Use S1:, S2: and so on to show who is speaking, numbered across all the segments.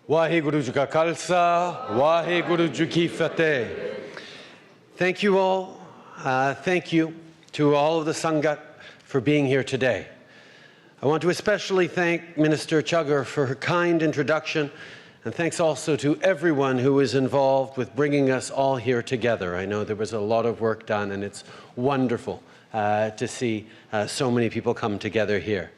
S1: Waheguru Ji Ka Khalsa, Waheguru Ji Ki Fateh. Thank you all. Thank you to all of the Sangat for being here today. I want to especially thank Minister Chugger for her kind introduction, and thanks also to everyone who was involved with bringing us all here together. I know there was a lot of work done, and it's wonderful to see so many people come together here.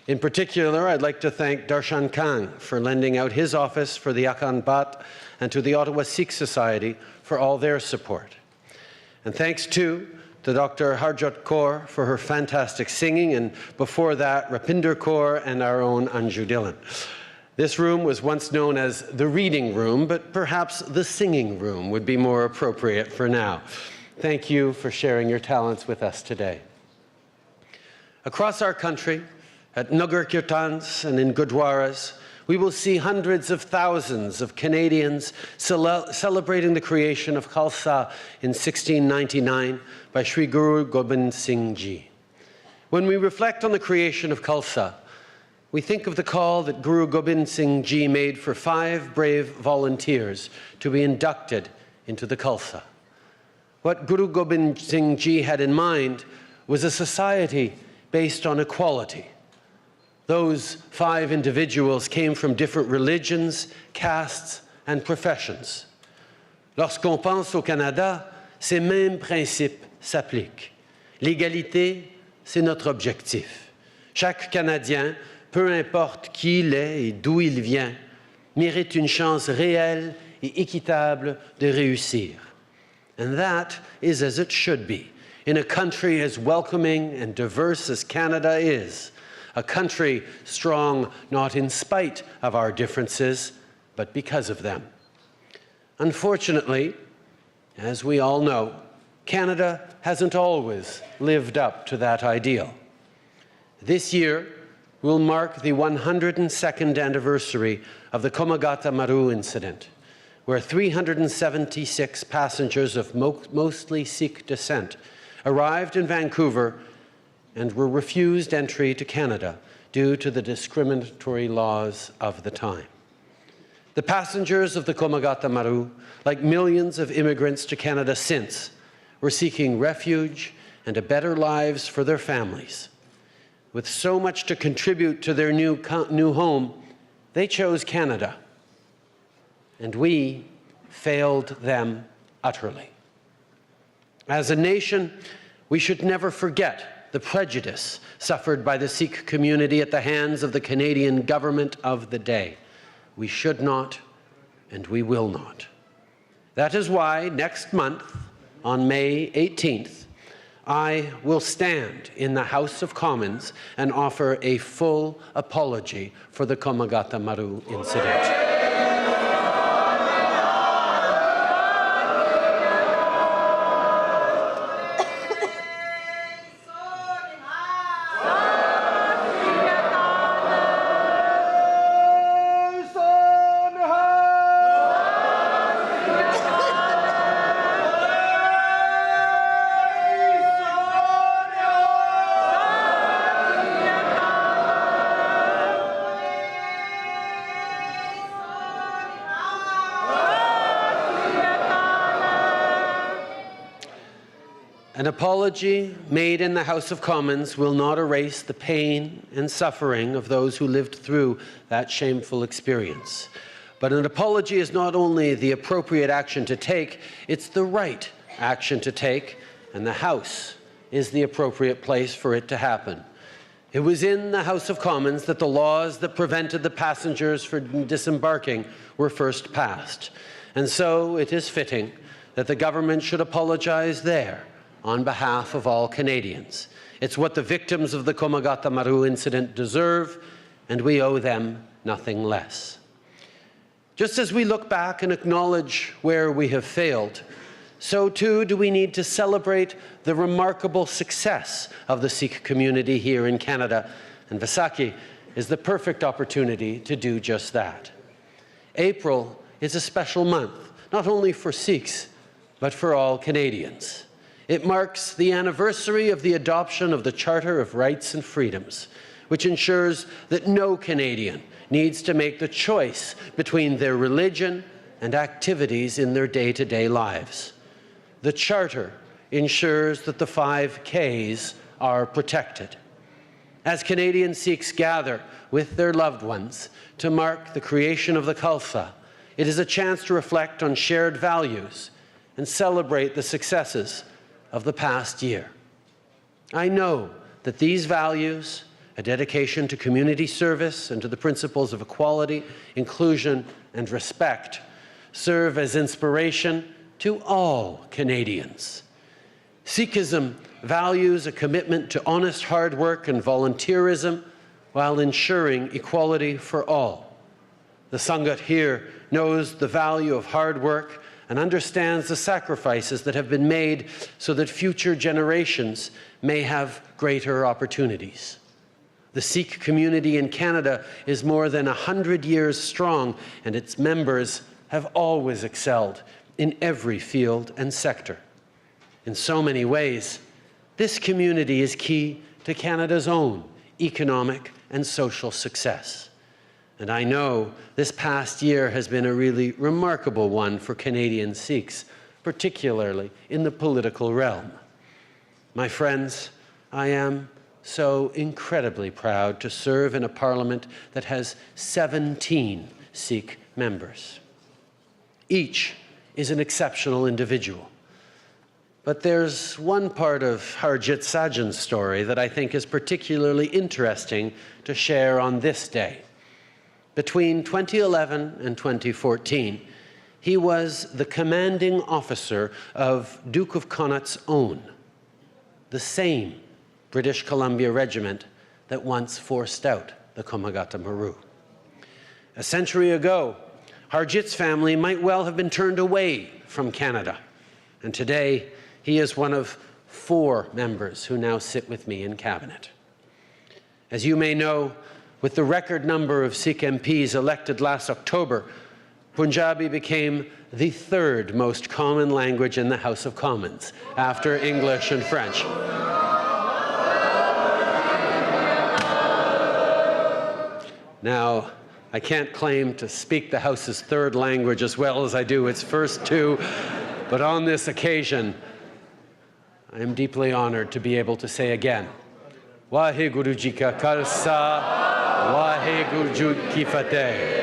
S1: In particular, I'd like to thank Darshan Kang for lending out his office for the Akhand Baat, and to the Ottawa Sikh Society for all their support. And thanks too to Dr. Harjot Kaur for her fantastic singing, and before that, Rapinder Kaur and our own Anju Dhillon. This room was once known as the reading room, but perhaps the singing room would be more appropriate for now. Thank you for sharing your talents with us today. Across our country, at Nagar Kirtans and in Gurdwaras, we will see hundreds of thousands of Canadians celebrating the creation of Khalsa in 1699 by Sri Guru Gobind Singh Ji. When we reflect on the creation of Khalsa, we think of the call that Guru Gobind Singh Ji made for 5 brave volunteers to be inducted into the Khalsa. What Guru Gobind Singh Ji had in mind was a society based on equality. Those 5 individuals came from different religions, castes, and professions. Lorsqu'on pense au Canada, ces mêmes principes s'appliquent. L'égalité, c'est notre objectif. Chaque Canadien, peu importe qui il est et d'où il vient, mérite une chance réelle et équitable de réussir. And that is as it should be, in a country as welcoming and diverse as Canada is. A country strong not in spite of our differences, but because of them. Unfortunately, as we all know, Canada hasn't always lived up to that ideal. This year will mark the 102nd anniversary of the Komagata Maru incident, where 376 passengers of mostly Sikh descent arrived in Vancouver and were refused entry to Canada due to the discriminatory laws of the time. The passengers of the Komagata Maru, like millions of immigrants to Canada since, were seeking refuge and a better lives for their families. With so much to contribute to their new home, they chose Canada, and we failed them utterly. As a nation, we should never forget the prejudice suffered by the Sikh community at the hands of the Canadian government of the day. We should not, and we will not. That is why next month, on May 18th, I will stand in the House of Commons and offer a full apology for the Komagata Maru incident. An apology made in the House of Commons will not erase the pain and suffering of those who lived through that shameful experience. But an apology is not only the appropriate action to take, it's the right action to take, and the House is the appropriate place for it to happen. It was in the House of Commons that the laws that prevented the passengers from disembarking were first passed. And so it is fitting that the government should apologize there on behalf of all Canadians. It's what the victims of the Komagata Maru incident deserve, and we owe them nothing less. Just as we look back and acknowledge where we have failed, so too do we need to celebrate the remarkable success of the Sikh community here in Canada, and Vaisakhi is the perfect opportunity to do just that. April is a special month, not only for Sikhs, but for all Canadians. It marks the anniversary of the adoption of the Charter of Rights and Freedoms, which ensures that no Canadian needs to make the choice between their religion and activities in their day-to-day lives. The Charter ensures that the 5 Ks are protected. As Canadian Sikhs gather with their loved ones to mark the creation of the Khalsa, it is a chance to reflect on shared values and celebrate the successes of the past year. I know that these values, a dedication to community service and to the principles of equality, inclusion, and respect, serve as inspiration to all Canadians. Sikhism values a commitment to honest hard work and volunteerism while ensuring equality for all. The Sangat here knows the value of hard work and understands the sacrifices that have been made so that future generations may have greater opportunities. The Sikh community in Canada is more than 100 years strong, and its members have always excelled in every field and sector. In so many ways, this community is key to Canada's own economic and social success. And I know this past year has been a really remarkable one for Canadian Sikhs, particularly in the political realm. My friends, I am so incredibly proud to serve in a parliament that has 17 Sikh members. Each is an exceptional individual. But there's one part of Harjit Sajjan's story that I think is particularly interesting to share on this day. Between 2011 and 2014, he was the commanding officer of Duke of Connaught's Own, the same British Columbia regiment that once forced out the Komagata Maru. A century ago, Harjit's family might well have been turned away from Canada, and today he is one of 4 members who now sit with me in cabinet. As you may know, with the record number of Sikh MPs elected last October, Punjabi became the 3rd most common language in the House of Commons, after English and French. Now, I can't claim to speak the House's 3rd language as well as I do its first 2, but on this occasion, I am deeply honored to be able to say again, Waheguru Ji Ka Khalsa, Waheguru Ji Ki Fateh.